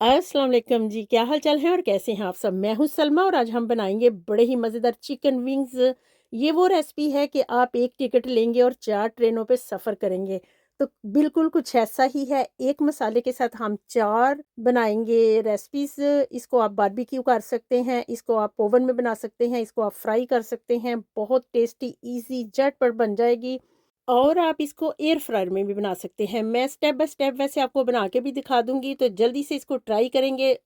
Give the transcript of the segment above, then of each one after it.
अस्सलाम वालेकुम जी, क्या हाल चाल है और कैसे हैं आप सब? मैं हूँ सलमा और आज हम बनाएँगे बड़े ही मज़ेदार चिकन विंग्स। ये वो रेसिपी है कि आप एक टिकट लेंगे और 4 ट्रेनों पे सफ़र करेंगे। तो बिल्कुल कुछ ऐसा ही है, एक मसाले के साथ हम 4 बनाएँगे रेसिपीज़। इसको आप बारबेक्यू कर सकते हैं, इसको आप ओवन में बना सकते हैं, इसको आप फ्राई कर सकते हैं। बहुत टेस्टी, ईज़ी, झटपट बन जाएगी। और आप इसको एयर फ्रायर में भी बना सकते हैं। मैं स्टेप बाय स्टेप वैसे आपको बना के भी दिखा दूँगी, तो जल्दी से इसको ट्राई करेंगे।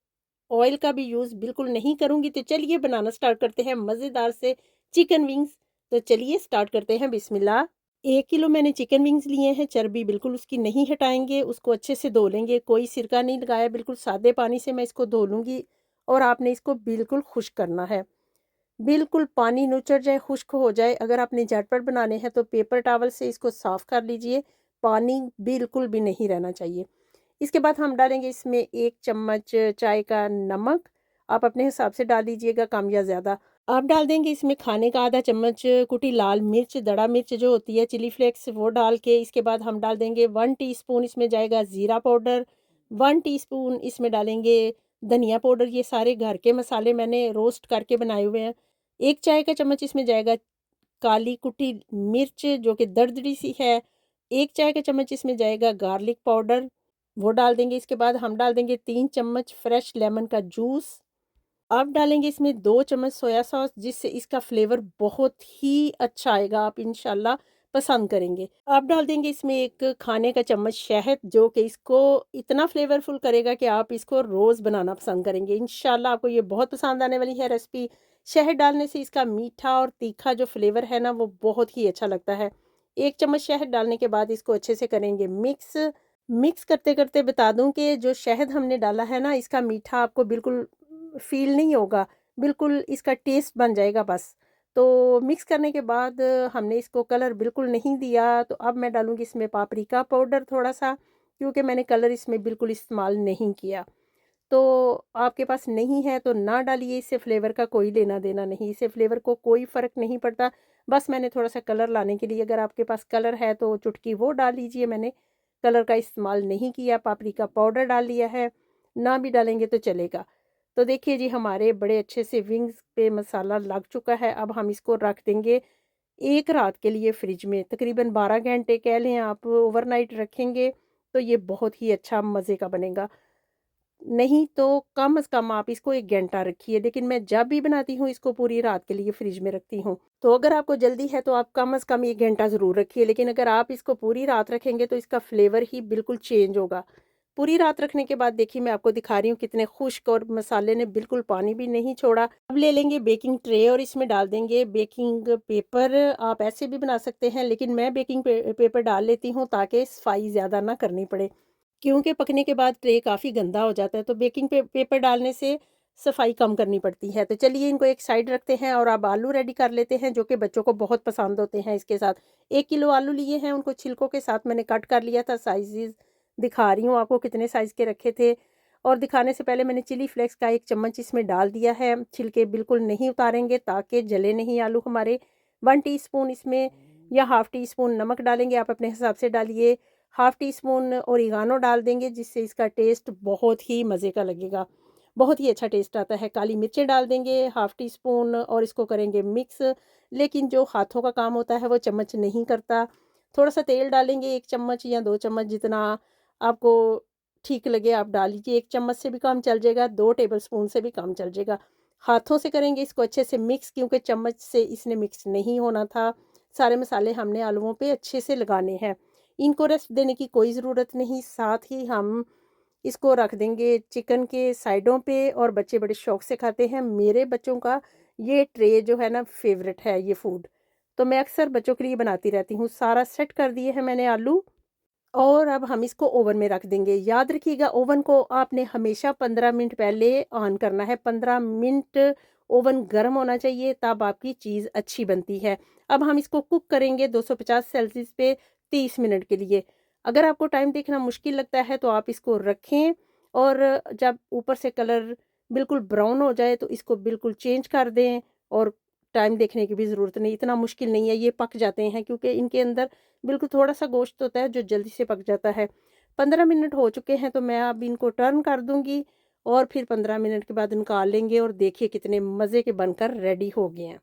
ऑयल का भी यूज़ बिल्कुल नहीं करूँगी, तो चलिए बनाना स्टार्ट करते हैं मज़ेदार से चिकन विंग्स। तो चलिए स्टार्ट करते हैं, बिस्मिल्लाह। 1 किलो मैंने चिकन विंग्स लिए हैं, चर्बी बिल्कुल उसकी नहीं हटाएँगे, उसको अच्छे से धो लेंगे, कोई सिरका नहीं लगाया, बिल्कुल सादे पानी से मैं इसको धो लूँगी और आपने इसको बिल्कुल खुश्क करना है। बिल्कुल पानी नुचड़ जाए, खुश्क हो जाए। अगर आपने झटपट बनाने हैं तो पेपर टॉवल से इसको साफ़ कर लीजिए, पानी बिल्कुल भी नहीं रहना चाहिए। इसके बाद हम डालेंगे इसमें 1 चम्मच चाय का नमक, आप अपने हिसाब से डाल लीजिएगा कम या ज़्यादा। आप डाल देंगे इसमें खाने का आधा चम्मच कुटी लाल मिर्च, दड़ा मिर्च जो होती है चिली फ्लेक्स, वो डाल के इसके बाद हम डाल देंगे 1 टीस्पून इसमें जाएगा ज़ीरा पाउडर, 1 टीस्पून इसमें डालेंगे धनिया पाउडर। ये सारे घर के मसाले मैंने रोस्ट करके बनाए हुए हैं। 1 चाय का चम्मच इसमें जाएगा काली कुटी मिर्च जो कि दरदरी सी है। 1 चाय का चम्मच इसमें जाएगा गार्लिक पाउडर, वो डाल देंगे। इसके बाद हम डाल देंगे 3 चम्मच फ्रेश लेमन का जूस। अब डालेंगे इसमें 2 चम्मच सोया सॉस, जिससे इसका फ्लेवर बहुत ही अच्छा आएगा, आप इंशाल्लाह पसंद करेंगे। अब डाल देंगे इसमें 1 खाने का चम्मच शहद, जो कि इसको इतना फ्लेवरफुल करेगा कि आप इसको रोज़ बनाना पसंद करेंगे। इंशाल्लाह आपको ये बहुत पसंद आने वाली है रेसिपी। शहद डालने से इसका मीठा और तीखा जो फ्लेवर है ना, वो बहुत ही अच्छा लगता है। 1 चम्मच शहद डालने के बाद इसको अच्छे से करेंगे मिक्स। मिक्स करते-करते बता दूँ कि जो शहद हमने डाला है ना, इसका मीठा आपको बिल्कुल फ़ील नहीं होगा, बिल्कुल इसका टेस्ट बन जाएगा बस। तो मिक्स करने के बाद हमने इसको कलर बिल्कुल नहीं दिया, तो अब मैं डालूँगी इसमें पापरिका पाउडर थोड़ा-सा, क्योंकि मैंने कलर इसमें बिल्कुल इस्तेमाल नहीं किया। तो आपके पास नहीं है तो ना डालिए, इससे फ्लेवर का कोई लेना-देना नहीं, इससे फ्लेवर को कोई फ़र्क नहीं पड़ता। बस मैंने थोड़ा-सा कलर लाने के लिए, अगर आपके पास कलर है तो चुटकी वो डाल लीजिए, मैंने कलर का इस्तेमाल नहीं किया, पापरिका पाउडर डाल लिया है, ना भी डालेंगे तो चलेगा। तो देखिए जी, हमारे बड़े अच्छे से विंग्स पे मसाला लग चुका है, अब हम इसको रख देंगे 1 रात के लिए फ्रिज में, तकरीबन 12 घंटे कह लें आप, ओवरनाइट रखेंगे तो ये बहुत ही अच्छा मज़े का बनेगा। नहीं तो कम से कम आप इसको 1 घंटा रखिए, लेकिन मैं जब भी बनाती हूँ इसको पूरी रात के लिए फ्रिज में रखती हूँ। तो अगर आपको जल्दी है तो आप कम से कम 1 घंटा ज़रूर रखिए, लेकिन अगर आप इसको पूरी रात रखेंगे तो इसका फ्लेवर ही बिल्कुल चेंज होगा। पूरी रात रखने के बाद देखिए मैं आपको दिखा रही हूँ कितने खुश्क, और मसाले ने बिल्कुल पानी भी नहीं छोड़ा। अब ले लेंगे बेकिंग ट्रे और इसमें डाल देंगे बेकिंग पेपर। आप ऐसे भी बना सकते हैं, लेकिन मैं बेकिंग पेपर डाल लेती हूँ ताकि सफाई ज़्यादा ना करनी पड़े। क्योंकि पकने के बाद ट्रे काफ़ी गंदा हो जाता है, तो बेकिंग पेपर डालने से सफाई कम करनी पड़ती है। तो चलिए इनको एक साइड रखते हैं और अब आलू रेडी कर लेते हैं, जो कि बच्चों को बहुत पसंद होते हैं इसके साथ। 1 किलो आलू लिए हैं, उनको छिलकों के साथ मैंने कट कर लिया था। साइज़ेज़ दिखा रही हूँ आपको कितने साइज़ के रखे थे, और दिखाने से पहले मैंने चिली फ्लेक्स का 1 चम्मच इसमें डाल दिया है। छिलके बिल्कुल नहीं उतारेंगे ताकि जले नहीं आलू हमारे। 1 टीस्पून इसमें या हाफ़ टी स्पून नमक डालेंगे, आप अपने हिसाब से डालिए। हाफ़ टी स्पून ओरिगानो डाल देंगे, जिससे इसका टेस्ट बहुत ही मज़े का लगेगा, बहुत ही अच्छा टेस्ट आता है। काली मिर्चें डाल देंगे हाफ़ टी स्पून और इसको करेंगे मिक्स। लेकिन जो हाथों का काम होता है वो चम्मच नहीं करता। थोड़ा-सा तेल डालेंगे, 1 चम्मच या 2 चम्मच, जितना आपको ठीक लगे आप डाल लीजिए। 1 चम्मच से भी कम चल जाएगा, 2 टेबलस्पून से भी कम चल जाएगा। हाथों से करेंगे इसको अच्छे से मिक्स, क्योंकि चम्मच से इसने मिक्स नहीं होना था। सारे मसाले हमने आलूओं पे अच्छे से लगाने हैं। इनको रेस्ट देने की कोई ज़रूरत नहीं, साथ ही हम इसको रख देंगे चिकन के साइडों पे, और बच्चे बड़े शौक से खाते हैं। मेरे बच्चों का ये ट्रे जो है ना फ़ेवरेट है ये फूड, तो मैं अक्सर बच्चों के लिए बनाती रहती हूँ। सारा सेट कर दिए हैं मैंने आलू, और अब हम इसको ओवन में रख देंगे। याद रखिएगा, ओवन को आपने हमेशा 15 मिनट पहले ऑन करना है। 15 मिनट ओवन गर्म होना चाहिए, तब आपकी चीज़ अच्छी बनती है। अब हम इसको कुक करेंगे 250 सेल्सियस पे 30 मिनट के लिए। अगर आपको टाइम देखना मुश्किल लगता है तो आप इसको रखें, और जब ऊपर से कलर बिल्कुल ब्राउन हो जाए तो इसको बिल्कुल चेंज कर दें, और टाइम देखने की भी ज़रूरत नहीं, इतना मुश्किल नहीं है, ये पक जाते हैं क्योंकि इनके अंदर बिल्कुल थोड़ा-सा गोश्त होता है जो जल्दी से पक जाता है। 15 मिनट हो चुके हैं तो मैं अब इनको टर्न कर दूँगी, और फिर 15 मिनट के बाद निकाल लेंगे और देखिए कितने मज़े के बनकर रेडी हो गए हैं।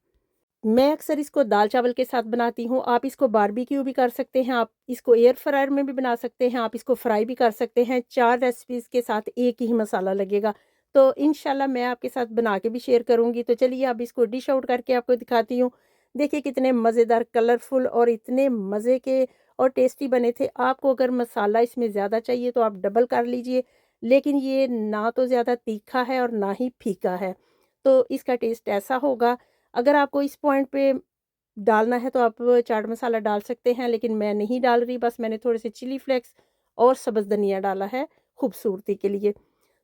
मैं अक्सर इसको दाल-चावल के साथ बनाती हूँ, आप इसको बारबेक्यू भी कर सकते हैं, आप इसको एयर फ्रायर में भी बना सकते हैं, आप इसको फ्राई भी कर सकते हैं, 4 रेसिपीज़ के साथ एक ही मसाला लगेगा। तो इंशाल्लाह मैं आपके साथ बना के भी शेयर करूँगी, तो चलिए अब इसको डिश आउट करके आपको दिखाती हूँ। देखिए कितने मज़ेदार, कलरफुल और इतने मज़े के और टेस्टी बने थे। आपको अगर मसाला इसमें ज़्यादा चाहिए तो आप डबल कर लीजिए, लेकिन ये ना तो ज़्यादा तीखा है और ना ही फीका है, तो इसका टेस्ट ऐसा होगा। अगर आपको इस पॉइंट पे डालना है तो आप चाट मसाला डाल सकते हैं, लेकिन मैं नहीं डाल रही, बस मैंने थोड़े से चिली फ्लेक्स और सब्ज़ धनिया डाला है खूबसूरती के लिए।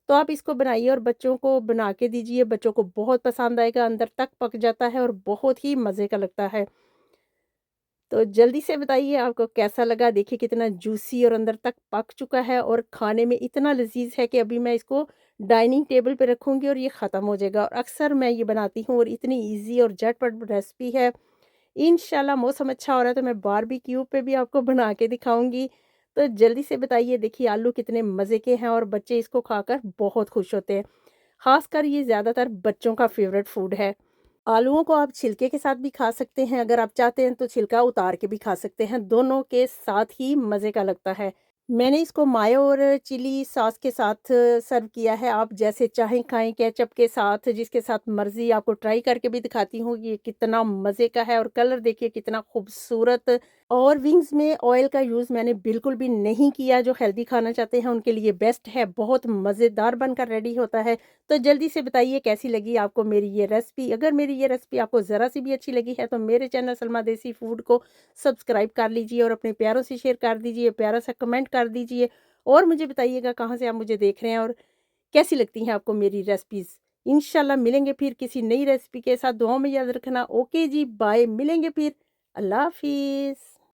तो आप इसको बनाइए और बच्चों को बना के दीजिए, बच्चों को बहुत पसंद आएगा, अंदर तक पक जाता है और बहुत ही मज़े का लगता है। तो जल्दी से बताइए आपको कैसा लगा? देखिए कितना जूसी और अंदर तक पक चुका है और खाने में इतना लज़ीज़ है कि अभी मैं इसको डाइनिंग टेबल पे रखूँगी और ये ख़त्म हो जाएगा, और अक्सर मैं ये बनाती हूँ और इतनी ईज़ी और झटपट रेसिपी है। इंशाल्लाह मौसम अच्छा हो रहा है तो मैं बारबेक्यू पे भी आपको बना के दिखाऊँगी। तो जल्दी से बताइए, देखिए आलू कितने मज़े के हैं और बच्चे इसको खाकर बहुत खुश होते हैं। ख़ासकर ये ज़्यादातर बच्चों का फ़ेवरेट फूड है। आलूओं को आप छिलके के साथ भी खा सकते हैं, अगर आप चाहते हैं तो छिलका उतार के भी खा सकते हैं, दोनों के साथ ही मज़े का लगता है। मैंने इसको मायो और चिली सॉस के साथ सर्व किया है, आप जैसे चाहें खाएँ, केचअप के साथ, जिसके साथ मर्ज़ी। आपको ट्राई करके भी दिखाती हूँ कि ये कितना मज़े का है और कलर देखिए कितना खूबसूरत। और विंग्स में ऑयल का यूज़ मैंने बिल्कुल भी नहीं किया, जो हेल्दी खाना चाहते हैं उनके लिए बेस्ट है, बहुत मज़ेदार बनकर रेडी होता है। तो जल्दी से बताइए कैसी लगी आपको मेरी ये रेसिपी? अगर मेरी ये रेसिपी आपको ज़रा-सी भी अच्छी लगी है तो मेरे चैनल सलमा देसी फूड को सब्सक्राइब कर लीजिए और अपने प्यारों से शेयर कर दीजिए, प्यारा सा कमेंट कर दीजिए और मुझे बताइएगा कहाँ से आप मुझे देख रहे हैं और कैसी लगती हैं आपको मेरी रेसिपीज़। इंशाल्लाह मिलेंगे फिर किसी नई रेसिपी के साथ, दुआओं में याद रखना। ओके जी, बाय, मिलेंगे फिर। अल्लाह हाफ़िज़।